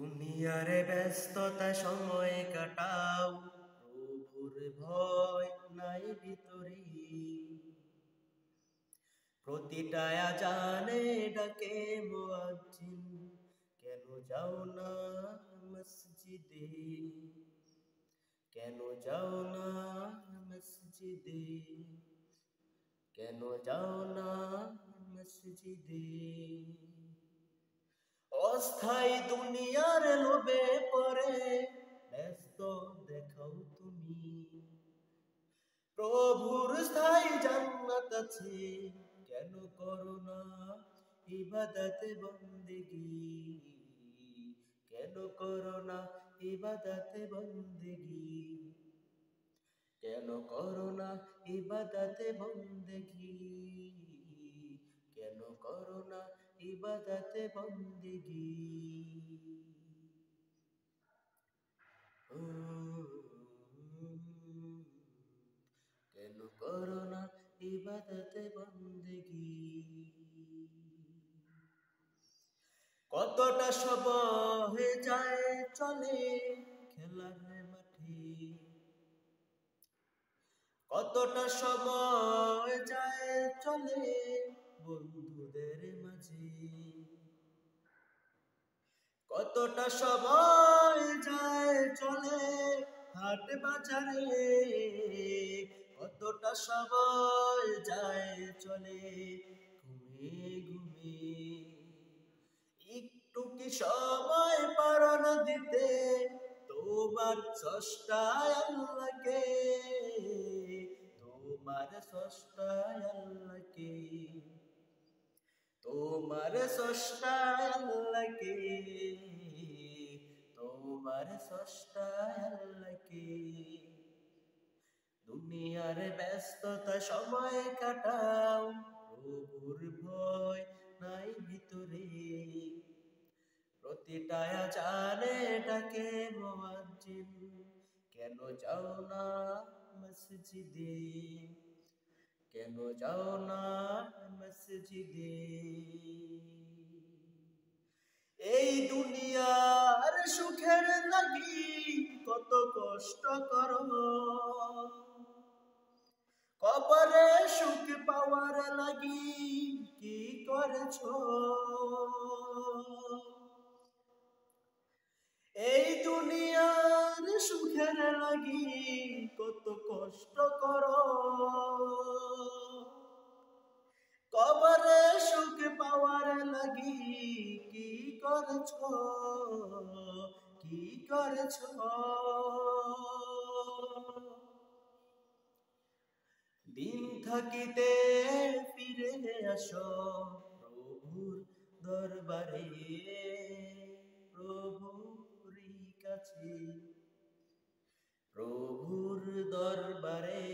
দুনিয়ার ব্যস্ততা সময় কাটাও, প্রভুর ভয় নাই ভিতরে। প্রতিটা আজানে ডাকে মুয়াজ্জিন, কেন যাও না মসজিদে? কেন যাও না মসজিদে? কেন যাও না মসজিদে? অস্থায়ী দুনিয়ার লোভে পড়ে ব্যস্ত দেখাও তুমি। প্রভুর স্থায়ী জান্নাত আছে, কেন করো না ইবাদত বন্দেগী? কেন করো না ইবাদত বন্দেগী? কেন করো না ইবাদত বন্দেগী? কেন করো না ইবাদত বন্দেগী? কেন করো না ইবাদত বন্দেগী? কতটা সময় যায় চলে খেলার মাঠে, কতটা সময় যায় চলে বন্ধুদের মাঝে, কতটা সময় যায় চলে হাট বাজারে, কতটা সময় যায় চলে ঘুমে ঘুমে। একটু কি সময় পারো না দিতে তোমার স্রষ্টায় আল্লাহকে? তোমার স্রষ্টায় আল্লাহকে, তোমার স্রষ্টায় আল্লাহকে, তোমার স্রষ্টায় আল্লাহকে। দুনিয়ার ব্যস্ততা সময় কাটাও, প্রভুর ভয় নাই ভিতরে। প্রতিটা আজানে ডাকে মুয়াজ্জিন, কেন যাও না মসজিদে? কেন যাও না মসজিদে? এই দুনিয়ার সুখের লাগি কত কষ্ট করো, কবরে সুখ পাওয়ার লাগি কি করেছো? এই দুনিয়ার সুখের লাগি কত কষ্ট করো, কবরে সুখ পাওয়ার লাগি কি করেছো? কি করেছো? দিন থাকিতে ফিরে আসো প্রভুর দরবারে, প্রভুরই কাছে, প্রভুর দরবারে।